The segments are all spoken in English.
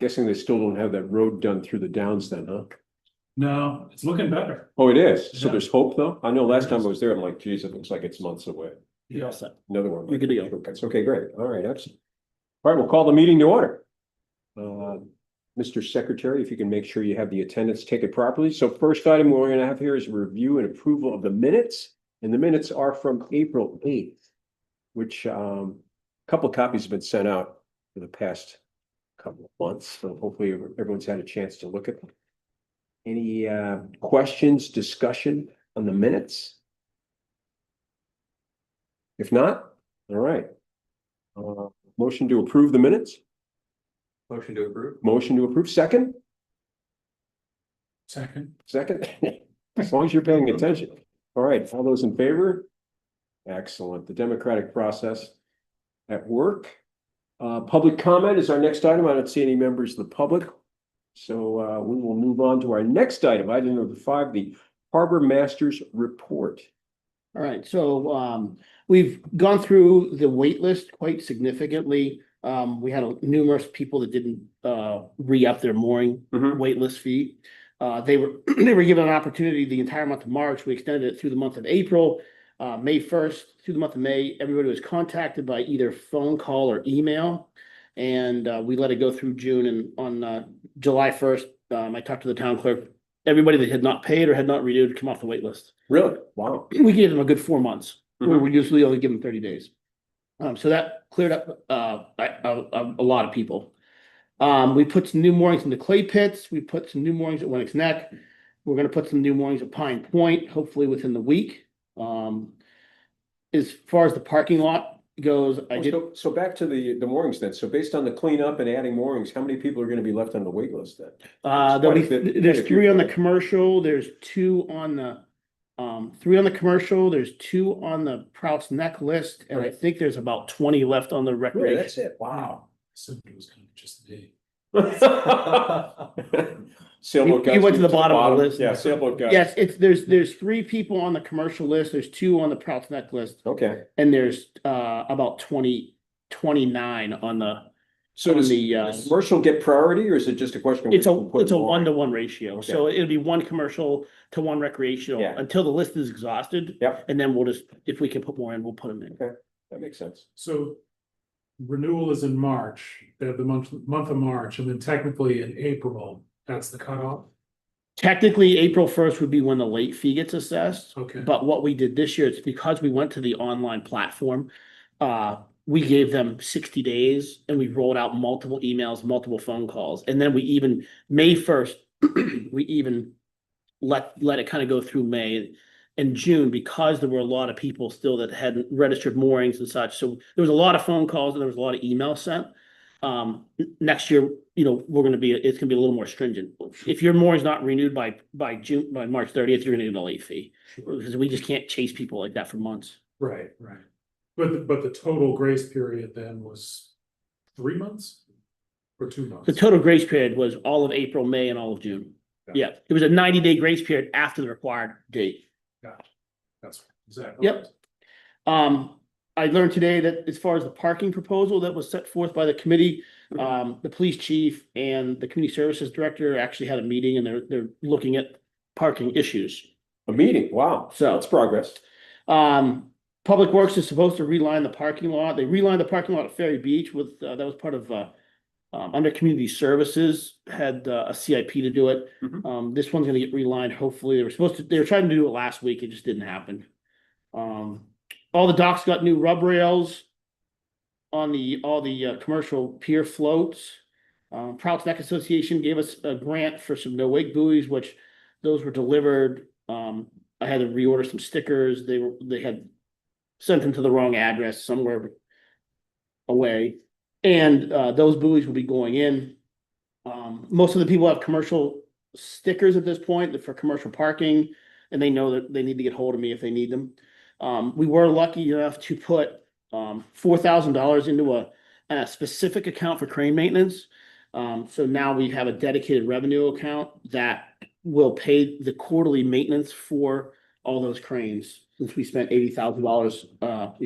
Guessing they still don't have that road done through the downs then, huh? No, it's looking better. Oh, it is. So Yeah. there's hope though? I know last There time is. I was there, I'm like, geez, it looks like it's months away. Yeah. Another one. You're good to go. That's okay, great. All right, excellent. All right, we'll call the meeting to order. Mr. Secretary, if you can make sure you have the attendance taken properly. So first item we're gonna have here is review and approval of the minutes. And the minutes are from April 8th, which a couple of copies have been sent out for the past couple of months. So hopefully everyone's had a chance to look at them. Any questions, discussion on the minutes? If not, all right. Motion to approve the minutes? Motion to approve. Motion to approve, second? Second. Second? As long as you're paying attention. All right, all those in favor? Excellent. The democratic process at work. Public comment is our next item. I don't see any members of the public. So we will move on to our next item number 5, the Harbor Masters Report. All right, so we've gone through the wait list quite significantly. We had numerous people that didn't re-up their mooring wait list fee. They were given an opportunity the entire month of March. We extended it through the month of April. May 1st through the month of May, everybody was contacted by either phone call or email. And we let it go through June, and on July 1st, I talked to the town clerk. Everybody that had not paid or had not renewed come off the wait list. Really? Wow. We gave them a good 4 months. We usually only give them 30 days. So that cleared up a lot of people. We put some new moorings in the clay pits. We put some new moorings at Winnick's Neck. We're going to put some new moorings at Pine Point, hopefully within the week. As far as the parking lot goes, So back to the moorings then. So based on the cleanup and adding moorings, how many people are going to be left on the wait list then? there's 3 on the commercial, there's 2 on the 3 on the commercial, there's 2 on the Prout's Neck list, and I Right. think there's about 20 left on the Really, recreation. that's it. Wow. Somebody was gonna be just me. Sailboat guys. You went to the bottom of the list. Yeah, sailboat guys. Yes, there's 3 people on the commercial list, there's 2 on the Prout's Neck list, Okay. and there's about 29 on the, So on does the, does commercial get priority or is it just a question? of it's a which one put more? 1-to-1 ratio, so it'll be 1 commercial to 1 recreational Yeah. until the list is exhausted. Yep. And then we'll just, if we can put more in, we'll put them in. That makes sense. So renewal is in March, they have the month of March, and then technically in April, that's the cutoff. Technically, April 1st would be when the late fee gets assessed. Okay. But what we did this year, it's because we went to the online platform. We gave them 60 days and we rolled out multiple emails, multiple phone calls. And then we even, May 1st, we even let it kind of go through May and June, because there were a lot of people still that hadn't registered moorings and such. So there was a lot of phone calls and there was a lot of emails sent. Next year, it's gonna be a little more stringent. If your mooring's not renewed by March 30th, you're gonna get a late fee. Because we just can't chase people like that for months. Right. But the total grace period then was 3 months? Or 2 months? The total grace period was all of April, May, and all of June. Gotcha. Yeah, it was a 90-day grace period after the required date. That's exactly. Yep. I learned today that as far as the parking proposal that was set forth by the committee, the police chief and the community services director actually had a meeting, and they're looking at parking issues. A meeting, wow. So- That's progress. Public Works is supposed to reline the parking lot. They relined the parking lot at Ferry Beach with, that was part of, under community services, had a CIP to do it. This one's gonna get relined, hopefully. They were trying to do it last week, it just didn't happen. All the docks got new rub rails on all the commercial pier floats. Prout's Neck Association gave us a grant for some no-wake buoys, which those were delivered. I had to reorder some stickers. They had sent them to the wrong address somewhere away. And those buoys will be going in. Most of the people have commercial stickers at this point for commercial parking, and they know that they need to get hold of me if they need them. We were lucky enough to put $4,000 into a specific account for crane maintenance. So now we have a dedicated revenue account that will pay the quarterly maintenance for all those cranes, since we spent $80,000,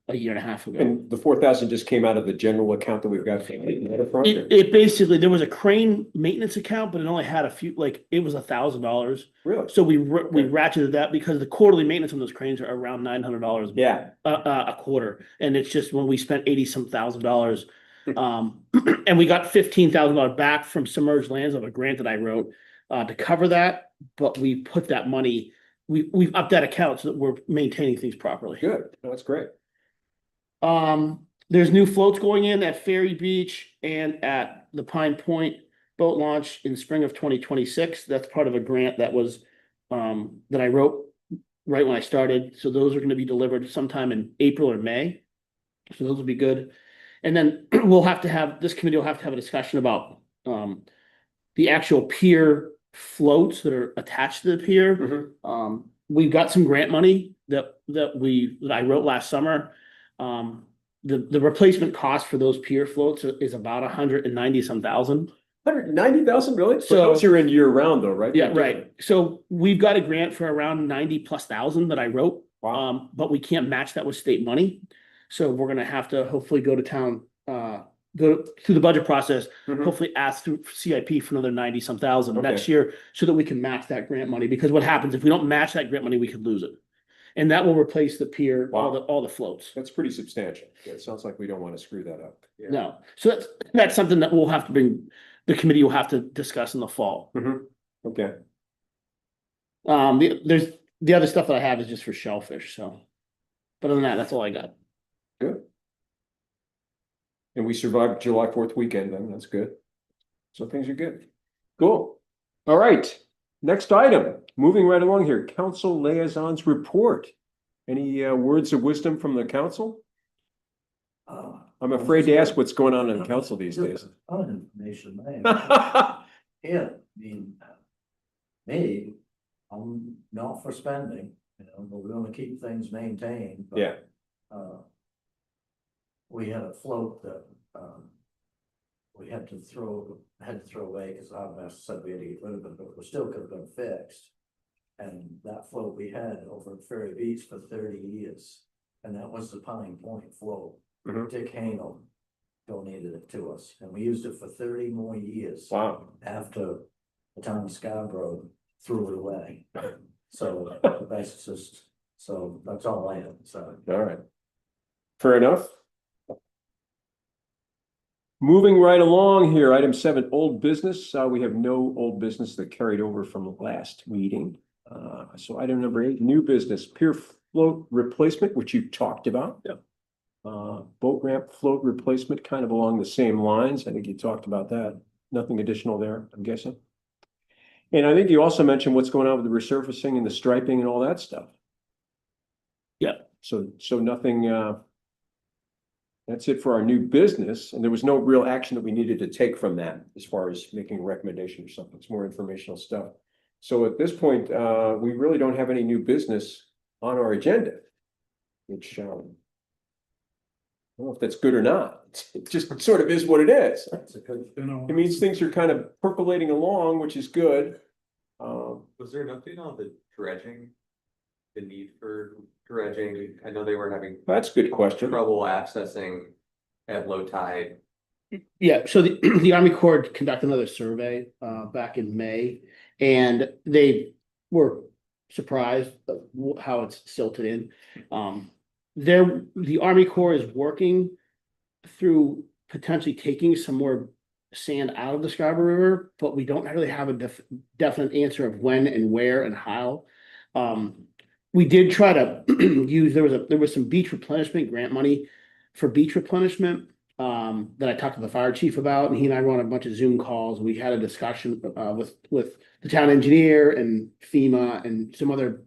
a year and a half ago. And the 4,000 just came out of the general account that we've got. For the waterfront, or- It basically, there was a crane maintenance account, but it only had a few, like, it was $1,000. Really? So we ratcheted that because the quarterly maintenance on those cranes are around $900 Yeah. a quarter. And it's just when we spent 80 some $1,000. And we got $15,000 back from Submerged Lands of a grant that I wrote to cover that. But we put that money, we've upped that account so that we're maintaining things properly. Good. No, that's great. There's new floats going in at Ferry Beach and at the Pine Point boat launch in spring of 2026. That's part of a grant that was, that I wrote right when I started. So those are gonna be delivered sometime in April or May. So those will be good. And then this committee will have to have a discussion about, the actual pier floats that are attached to the pier. Mhm. We've got some grant money that I wrote last summer. The replacement cost for those pier floats is about 190 some thousand. 190,000, really? So- But those are in year round though, right? Yeah, right. So we've got a grant for around 90,000+ that I wrote. Wow. But we can't match that with state money. So we're gonna have to hopefully go to town, go through the budget process, Mhm. hopefully ask through CIP for another 90 some thousand Okay. next year so that we can match that grant money. Because what happens if we don't match that grant money, we could lose it. And that will replace the pier, Wow. all the floats. That's pretty substantial. Yeah, it sounds like we don't want to screw that up. Yeah. No, so that's something that we'll have to bring, the committee will have to discuss in the fall. Mhm. Okay. There's, the other stuff that I have is just for shellfish, so. But other than that, that's all I got. Good. And we survived July 4th weekend, then that's good. So things are good. Cool. All right. Next item, moving right along here, council liaisons report. Any words of wisdom from the council? I'm afraid to ask what's going on in the council these days. Information, man. Yeah, I mean, me, I'm not for spending, but we're gonna keep things maintained. But, Yeah. We had a float that, we had to throw away, because our said we had to get rid of it, but it still could have been fixed. And that float we had over at Ferry Beach for 30 years, and that was the Pine Point float. Mhm. Dick Hanel donated it to us, and we used it for 30 more years. Wow. After the town of Scarborough threw it away. So that's just, so that's all I have, so. All right. Fair enough. Moving right along here, item 7, old business. We have no old business that carried over from the last meeting. So item number 8, new business, pier float replacement, which you talked about. Yep. Boat ramp float replacement, kind of along the same lines. I think you talked about that. Nothing additional there, I'm guessing. And I think you also mentioned what's going on with the resurfacing and the striping and all that stuff. Yeah. So nothing, that's it for our new business, and there was no real action that we needed to take from that as far as making a recommendation or something. It's more informational stuff. So at this point, we really don't have any new business on our agenda. Which, I don't know if that's good or not. It just sort of is what it is. That's a good. It means things are kind of percolating along, which is good. Was there an update on the dredging? The need for dredging? I know they were having That's a good question. trouble accessing at low tide. Yeah, so the Army Corps conducted another survey back in May, and they were surprised of how it's silted in. The Army Corps is working through potentially taking some more sand out of the Scarborough River, but we don't really have a definite answer of when and where and how. We did try to use, there was some beach replenishment grant money for beach replenishment that I talked to the fire chief about, and he and I were on a bunch of Zoom calls. We had a discussion with the town engineer and FEMA and some other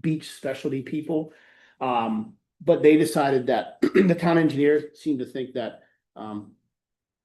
beach specialty people. But they decided that the town engineer seemed to think that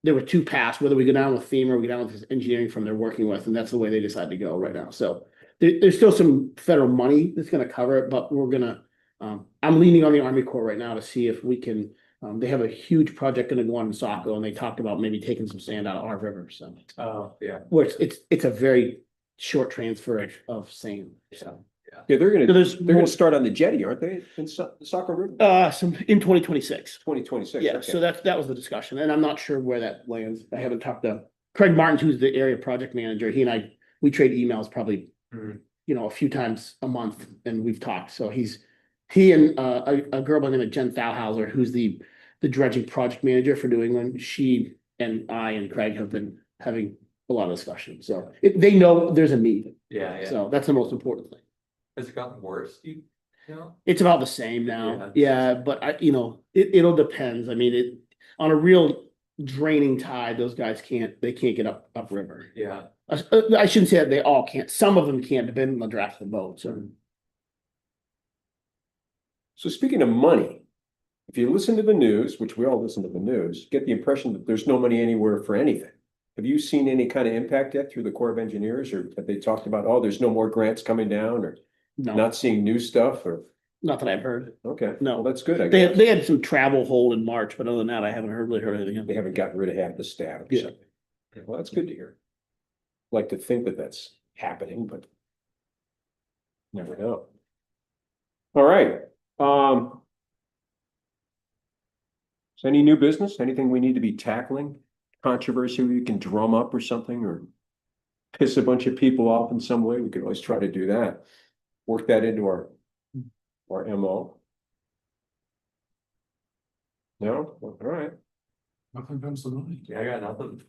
there were two paths, whether we go down with FEMA or we go down with engineering firm they're working with, and that's the way they decided to go right now. So there's still some federal money that's gonna cover it, but we're gonna, I'm leaning on the Army Corps right now to see if we can, they have a huge project gonna go on in Saco, and they talked about maybe taking some sand out of our river, so. Oh, yeah. Where it's a very short transfer of sand, so. Yeah, So there's they're more- gonna start on the jetty, aren't they, in Saco River? Some in 2026. 2026. Yeah, so that was the discussion, and I'm not sure where that lands. I haven't talked to Craig Martins, who's the area project manager. He and I, we trade emails probably, Mhm. a few times a month, and we've talked. So he and a girl by the name of Jen Thalhauser, who's the dredging project manager for New England. She and I and Craig have been having a lot of discussion. So they know there's a need. Yeah, yeah. So that's the most important thing. Has it gotten worse? You know? It's about the same now. Yeah. Yeah, but it'll depends. I mean, on a real draining tide, those guys they can't get upriver. Yeah. I shouldn't say that they all can't. Some of them can't, depending on the draft of the boat. So speaking of money, if you listen to the news, which we all listen to the news, you get the impression that there's no money anywhere for anything. Have you seen any kind of impact yet through the Corps of Engineers, or have they talked about, oh, there's no more grants coming down, or No, not seeing new stuff, or, not that I've heard. okay, No. well, that's good, I They guess. they had some travel hold in March, but other than that, I haven't really heard anything. They haven't gotten rid of half the staff or Yeah. something. Okay, well, that's good to hear. Like to think that that's happening, but never know. All right, is any new business, anything we need to be tackling? Controversy we can drum up or something, or piss a bunch of people off in some way? We could always try to do that. Work that into our MO. No, all right. Nothing comes to mind. Yeah, I got nothing.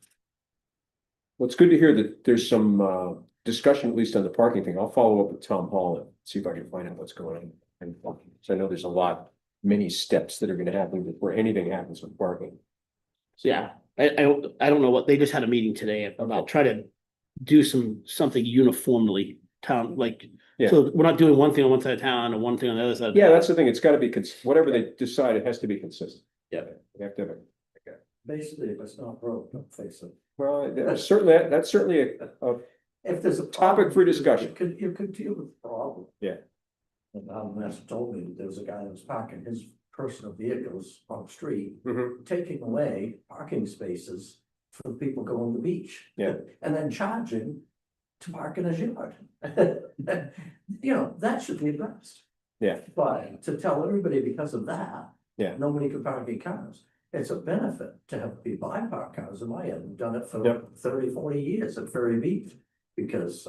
Well, it's good to hear that there's some discussion, at least on the parking thing. I'll follow up with Tom Hall and see if I can find out what's going on. And so I know there's many steps that are gonna happen before anything happens with parking. Yeah, I don't know what, they just had a meeting today about try to do something uniformly town, like, Yeah. so we're not doing one thing on one side of town and one thing on the other side. Yeah, that's the thing. It's gotta be, whatever they decide, it has to be consistent. Yeah. You have to have it. Basically, if it's not broke, don't fix it. Well, that's certainly a If there's a. Topic problem, for discussion. You could deal with the problem. Yeah. And Master told me that there was a guy that was parking his personal vehicles on the street, Mhm. taking away parking spaces for the people going to the beach. Yeah. And then charging to park in his yard. That should be addressed. Yeah. But to tell everybody because of that. Yeah. Nobody can park their cars. It's a benefit to have people buy park cars, and I have done it for Yep. 30-40 years at Ferry Beach. Because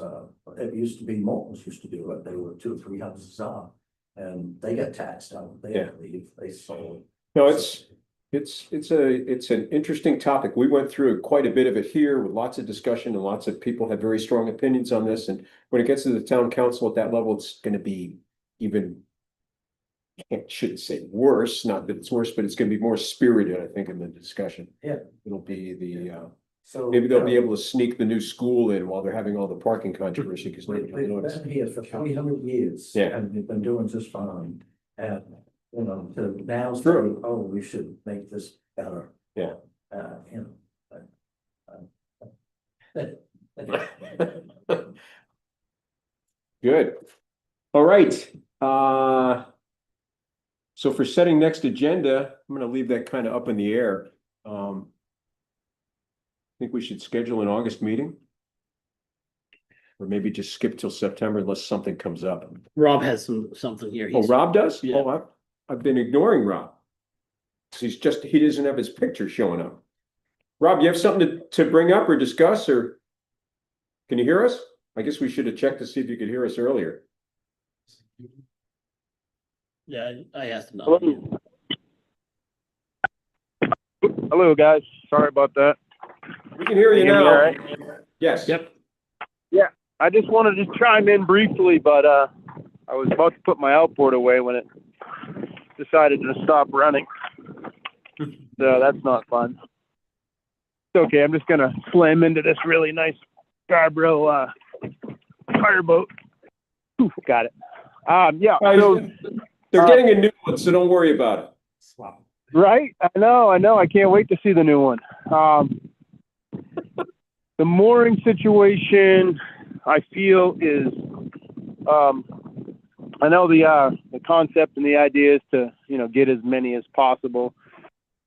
it used to be Moulton's used to do it, they were 2 or 3 houses up. And they got taxed out, they had to leave, they sold. No, it's an interesting topic. We went through quite a bit of it here with lots of discussion, and lots of people had very strong opinions on this. And when it gets to the town council at that level, it's gonna be even, I shouldn't say worse, not that it's worse, but it's gonna be more spirited, I think, in the discussion. Yeah. It'll be So. maybe they'll be able to sneak the new school in while they're having all the parking controversy, because We've nobody will notice. been here for 300 years. Yeah. And we've been doing just fine. And, to now True. say, oh, we should make this better. Yeah. Good. All right. So for setting next agenda, I'm gonna leave that kind of up in the air. Think we should schedule an August meeting? Or maybe just skip till September unless something comes up. Rob has something here. Oh, Rob does? Yeah. Oh, I've been ignoring Rob. He doesn't have his picture showing up. Rob, you have something to bring up or discuss, or? Can you hear us? I guess we should have checked to see if you could hear us earlier. Yeah, I asked him. Hello. Hello, guys. Sorry about that. We can hear you Can you now. hear me Yes. Yep. I just wanted to chime in briefly, but I was about to put my outboard away when it decided to stop running. So that's not fun. It's okay. I'm just gonna slam into this really nice Scarborough fireboat. Oof, got it. Yeah. So, They're getting a new one, so don't worry about it. right? I know. I can't wait to see the new one. The mooring situation, I feel, is, I know the concept and the idea is to, get as many as possible,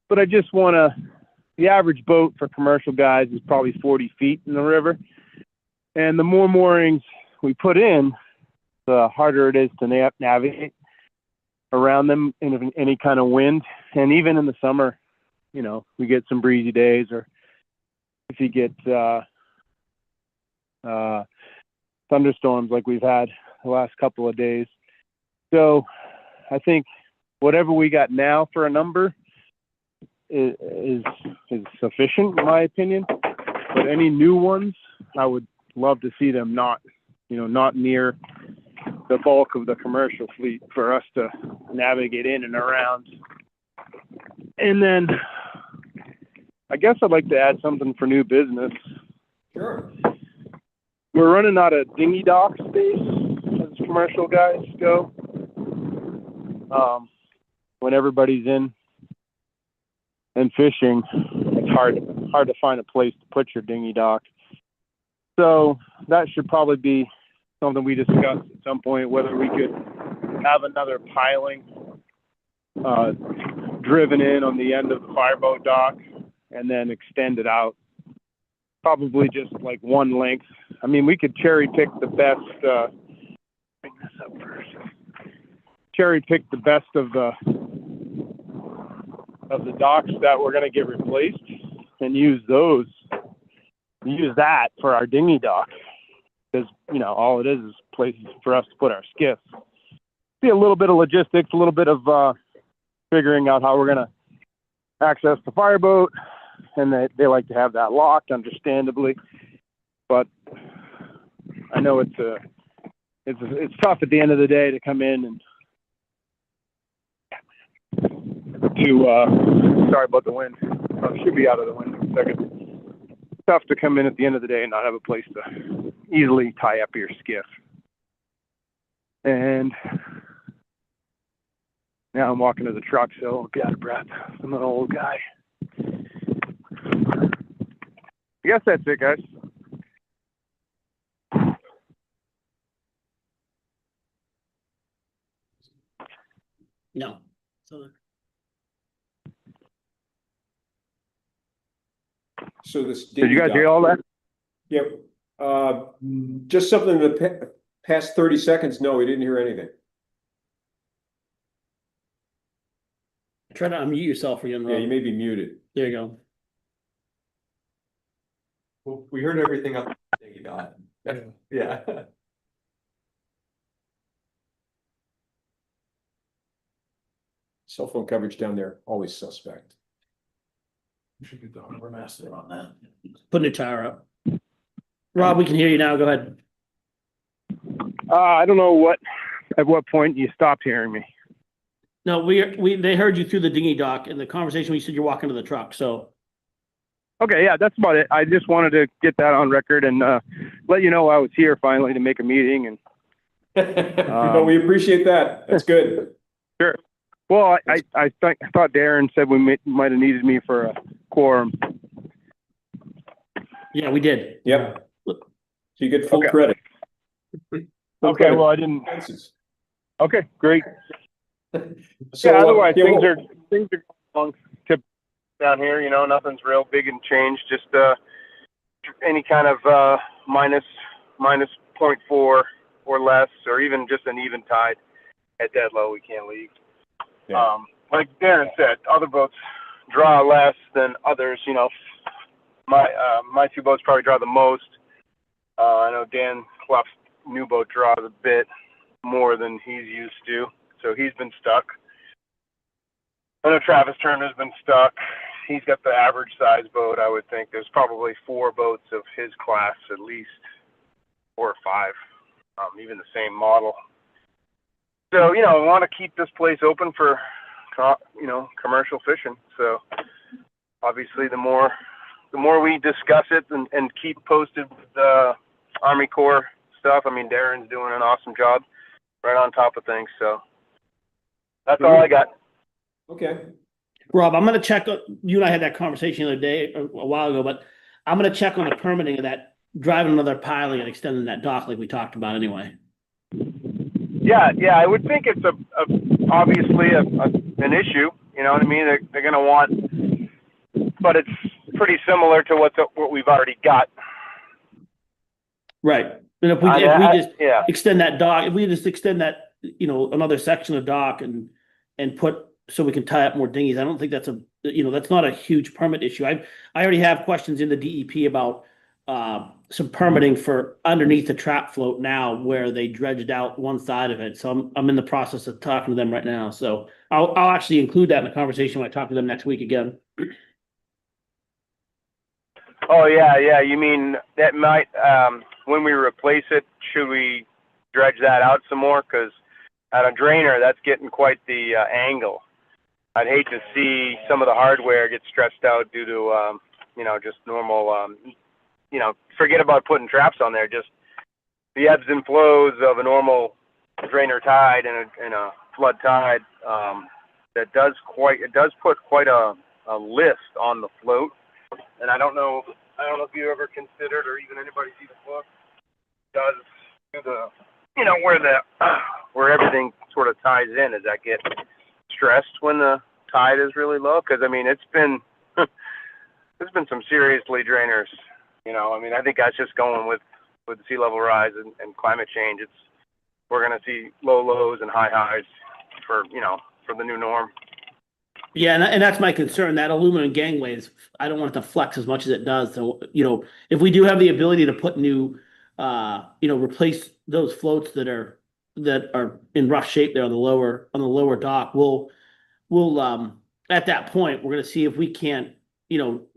but I just want the average boat for commercial guys is probably 40 feet in the river. And the more moorings we put in, the harder it is to navigate around them in any kind of wind. And even in the summer, you know, we get some breezy days, or if you get thunderstorms like we've had the last couple of days. So I think whatever we got now for a number is sufficient, in my opinion. But any new ones, I would love to see them not near the bulk of the commercial fleet for us to navigate in and around. And then I guess I'd like to add something for new business. Sure. We're running out of dinghy dock space as commercial guys go. When everybody's in and fishing, it's hard to find a place to put your dinghy dock. So that should probably be something we discuss at some point, whether we could have another piling driven in on the end of the fireboat dock and then extend it out. Probably just like one length. I mean, we could cherry pick the best. Bring this up first. Cherry pick the best of the docks that we're going to get replaced and use that for our dinghy dock, because you know all it is places for us to put our skiffs. See a little bit of logistics, a little bit of figuring out how we're going to access the fireboat, and they like to have that locked, understandably. But I know it's tough at the end of the day to come in and sorry about the wind. I should be out of the wind in a second. It's tough to come in at the end of the day and not have a place to easily tie up your skiff. And now I'm walking to the truck, so I'll be out of breath. I'm an old guy. I guess that's it, guys. No. So this. Did you guys hear all that? Yep. Just something in the past 30 seconds. No, we didn't hear anything. Try to unmute yourself again, Rob. Yeah, you may be muted. There you go. Well, we heard everything up that you got. Yeah. Cell phone coverage down there, always suspect. We should get the Harbor master on that. Putting the tower up. Rob, we can hear you now. Go ahead. I don't know at what point you stopped hearing me. No, they heard you through the dinghy dock in the conversation. We said you're walking to the truck. So Okay, yeah, that's about it. I just wanted to get that on record and let you know I was here finally to make a meeting. And No, we appreciate that. That's good. sure. Well, I thought Darren said we might have needed me for a quorum. yeah, we did. Yep. So you get full Okay. credit. Full Okay, credit well, for I didn't. expenses. Okay, great. So, Yeah, otherwise yeah, things well- are going along tip down here. You know, nothing's real big and changed. Just any kind of minus 0.4 or less, or even just an even tide at dead low. We can't leave. Yeah. Like Darren said, other boats draw less than others. You know, my two boats probably draw the most. I know Dan Clough's new boat draws a bit more than he's used to, so he's been stuck. I know Travis Turner's been stuck. He's got the average size boat, I would think. There's probably 4 boats of his class, at least 4 or 5, even the same model. So, you know, I want to keep this place open for, you know, commercial fishing. So obviously the more we discuss it and keep posted with the Army Corps stuff. I mean, Darren's doing an awesome job right on top of things. So that's all I got. Okay. Rob, I'm going to check. You and I had that conversation the other day, a while ago, but I'm going to check on the permitting of that, driving another piling and extending that dock like we talked about anyway. Yeah, I would think it's obviously an issue. You know what I mean? They're going to want, but it's pretty similar to what we've already got. Right. And if we just Yeah, extend that dock, if we just extend that, another section of dock and put, so we can tie up more dinghies, I don't think that's that's not a huge permit issue. I already have questions in the DEP about some permitting for underneath the trap float now where they dredged out one side of it. So I'm in the process of talking to them right now. So I'll actually include that in the conversation when I talk to them next week again. oh, yeah, you mean that might, when we replace it, should we dredge that out some more? Cause at a drainer, that's getting quite the, angle. I'd hate to see some of the hardware get stressed out due to, just normal, forget about putting traps on there, just the ebbs and flows of a normal drainer tide and a flood tide, it does put quite a lift on the float. And I don't know if you ever considered, or even anybody see the book, does do the, where everything sort of ties in. Does that get stressed when the tide is really low? Cause I mean, there's been some seriously drainers, I think that's just going with sea level rise and climate change. We're going to see low lows and high highs for the new norm. Yeah, and that's my concern. That aluminum gangways, I don't want it to flex as much as it does. So, if we do have the ability to put new, replace those floats that are in rough shape there on the lower dock, we'll at that point we're gonna see if we can't,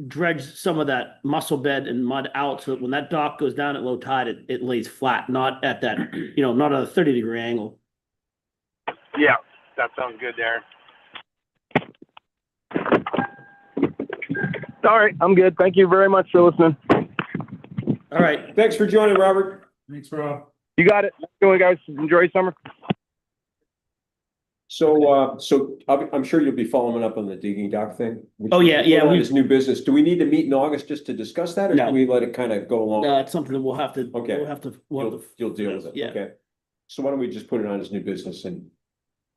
dredge some of that mussel bed and mud out so that when that dock goes down at low tide, it lays flat, not at that, not at a 30-degree angle. Yeah, that sounds good, Darren. All right, I'm good. Thank you very much for listening. All right. Thanks for joining, Robert. Thanks, Rob. You got it. Going, guys. Enjoy your summer. So I'm sure you'll be following up on the digging dock thing. Oh, yeah, yeah, This new business. Do we need to meet in August just to discuss that, or No. do we let it kind of go along? It's something that we'll have to, Okay. You'll deal with it. Yeah. Okay. So why don't we just put it on as new business and,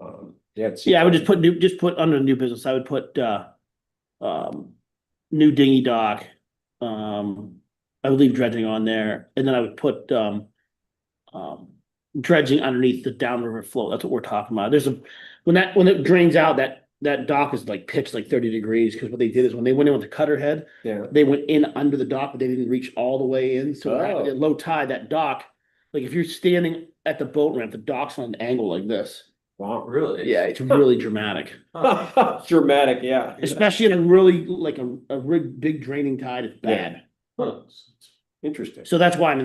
I would just put under new business, I would put, new dinghy dock. I would leave dredging on there, and then I would put, dredging underneath the downriver flow. That's what we're talking about. When it drains out, that dock is like pitched like 30 degrees, because what they did is when they went in with the cutter head, Yeah. they went in under the dock, but they didn't reach all the way in. So Oh. at low tide, that dock, like if you're standing at the boat ramp, the dock's on an angle like this. Wow. Really? Yeah, it's really dramatic, Dramatic, yeah. especially in a really like a big draining tide. It's bad. Huh. Interesting. So that's why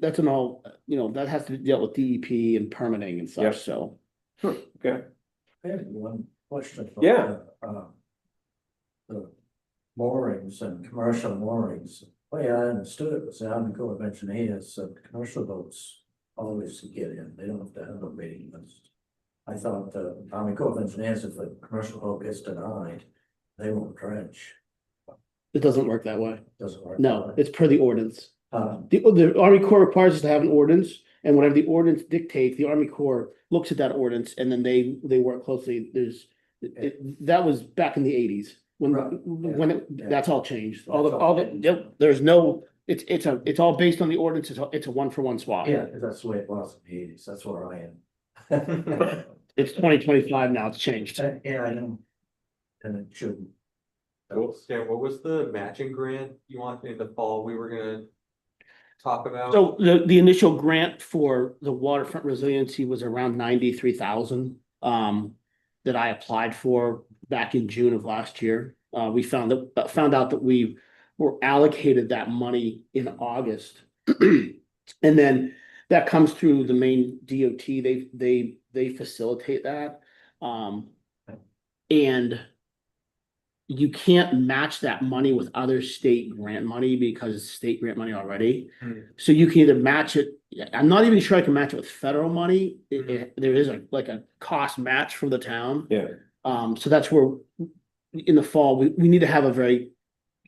that's an all, that has to be dealt with DEP and permitting and Yep. such, so. Okay. I have one question. about Yeah. The moorings and commercial moorings. The way I understood it was the Army Corps of Engineers said commercial boats always get in. They don't have to have a waiting list. I thought the Army Corps of Engineers, if a commercial boat gets denied, they won't dredge. It doesn't work that way. Doesn't work. No, it's per the ordinance. Uh, The Army Corps requires us to have an ordinance, and whatever the ordinance dictates, the Army Corps looks at that ordinance, and then they work closely. That was back in the 80s Right, when yeah. that's all changed. That's all changed. Yep, there's no, it's all based on the ordinance. It's a 1-for-1 swap. yeah, that's the way it was in the 80s. That's where I am. It's 2025 now. It's changed. Yeah, I know. And it shouldn't. Stan, what was the matching grant you wanted in the fall we were gonna talk about? So the initial grant for the waterfront resiliency was around 93,000 that I applied for back in June of last year. We found out that we were allocated that money in August. And then that comes through the main DOT. They facilitate that. And you can't match that money with other state grant money because it's state grant money already. So you can either match it. I'm not even sure I can match it with federal money. There is a cost match from the town. Yeah. So that's where in the fall, we need to have a very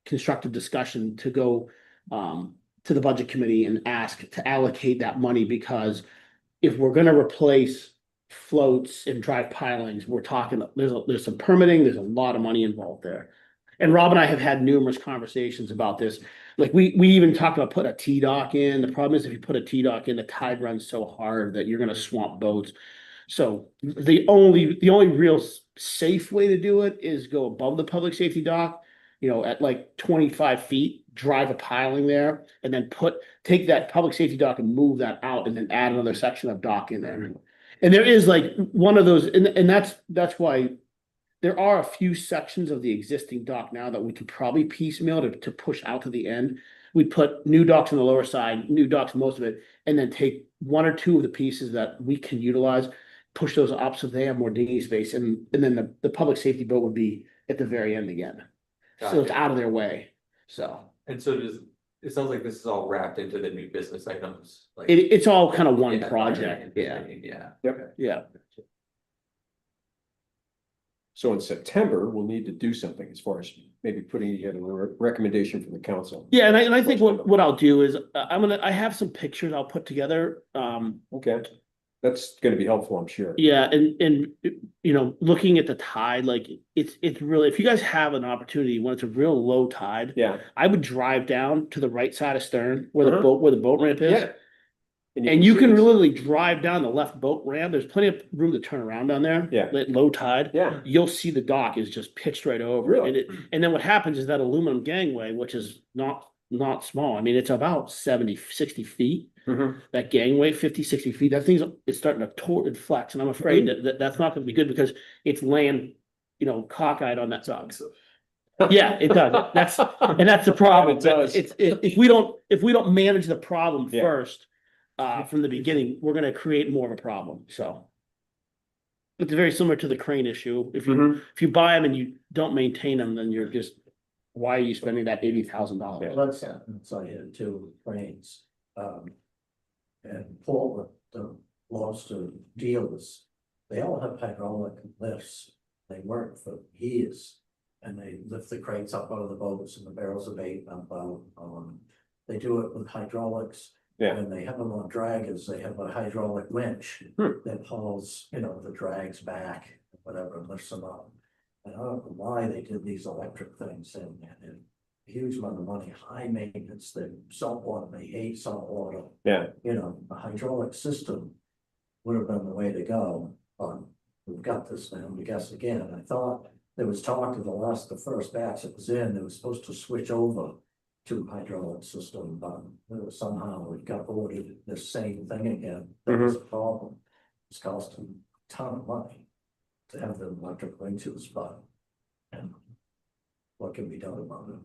constructive discussion to go to the budget committee and ask to allocate that money, because if we're gonna replace floats and drive pilings, we're talking, there's some permitting, there's a lot of money involved there. And Rob and I have had numerous conversations about this. Like we even talked about putting a T-dock in. The problem is if you put a T-dock in, the tide runs so hard that you're gonna swamp boats. So the only real safe way to do it is go above the public safety dock, you know, at like 25 feet, drive a piling there, and then take that public safety dock and move that out and then add another section of dock in there. And there is like one of those, and that's why there are a few sections of the existing dock now that we could probably piecemeal to push out to the end. We'd put new docks on the lower side, new docks, most of it, and then take one or two of the pieces that we can utilize, push those up so they have more dinghy space, and then the public safety boat would be at the very end again. So it's Gotcha. out of their way, so And so it sounds like this is all wrapped into the new business items, like. it's all kind of one Yeah, project, yeah, Yeah. Yep. yeah. So in September, we'll need to do something as far as maybe putting together a recommendation from the council. Yeah, and I think what I'll do is, I have some pictures I'll put together, Okay, that's gonna be helpful, I'm sure. yeah, and you know, looking at the tide, like it's really, if you guys have an opportunity when it's a real low tide, Yeah. I would drive down to the right side of Stern where the Uh-huh. boat ramp is. Yeah. And you can see this. literally drive down the left boat ramp. There's plenty of room to turn around down there. Yeah. At low tide. Yeah, You'll see the dock is just pitched right over. Really? And then what happens is that aluminum gangway, which is not small. I mean, it's about 70, 60 feet. Mhm. That gangway, 50, 60 feet, that thing's, it's starting to tort and flex. And I'm afraid that's not gonna be good because it's laying, you know, cockeyed on that dock. Yeah, it does. That's the problem. It does. If we don't manage the problem Yeah. first, from the beginning, we're gonna create more of a problem, so. It's very similar to the crane issue. Mhm. If you buy them and you don't maintain them, then you're just, why are you spending that $80,000? Well, that's I had two planes, and Portland, lost to dealers. They all have hydraulic lifts, they work for years. And they lift the crates up out of the boats and the barrels of bait up out, they do it with hydraulics. Yeah. When they have them on draggers, they have a hydraulic winch that hauls, you know, the drags back, whatever, and lifts them up. And I don't know why they did these electric things and a huge amount of money, high maintenance, they saltwater, they hate saltwater. Yeah. You know, a hydraulic system would have been the way to go, but we've got this now, we guess again, I thought there was talk of the first batch that was in, they were supposed to switch over to hydraulic system, but somehow it got ordered the same thing again. That was a problem. It's costing a ton of money to have the electric winches, but and what can be done about it?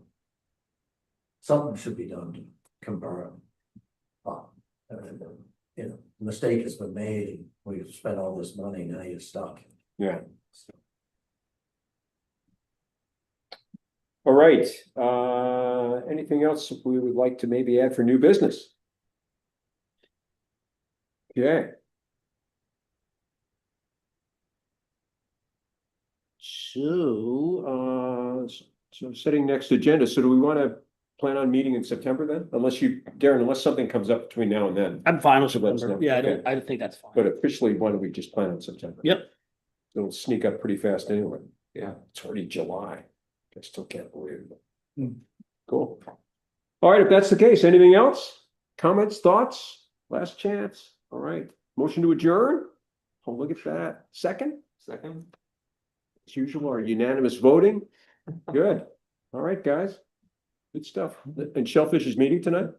Something should be done to convert them. But, you know, mistake has been made, and we've spent all this money, now you're stuck. Yeah. All right, anything else we would like to maybe add for new business? Okay. So sitting next agenda, so do we want to plan on meeting in September then? Darren, unless something comes up between now and then, I'm fine with So let us September. know. Yeah, Okay. I think that's fine. but officially, why don't we just plan on September? Yep. It'll sneak up pretty fast anyway. Yeah. It's already July. I still can't believe it. Hmm. Cool. All right, if that's the case, anything else? Comments, thoughts? Last chance. All right, motion to adjourn? Oh, look at that. Second, Second? as usual, our unanimous voting. Good. All right, guys. Good stuff. And Shellfish is meeting tonight?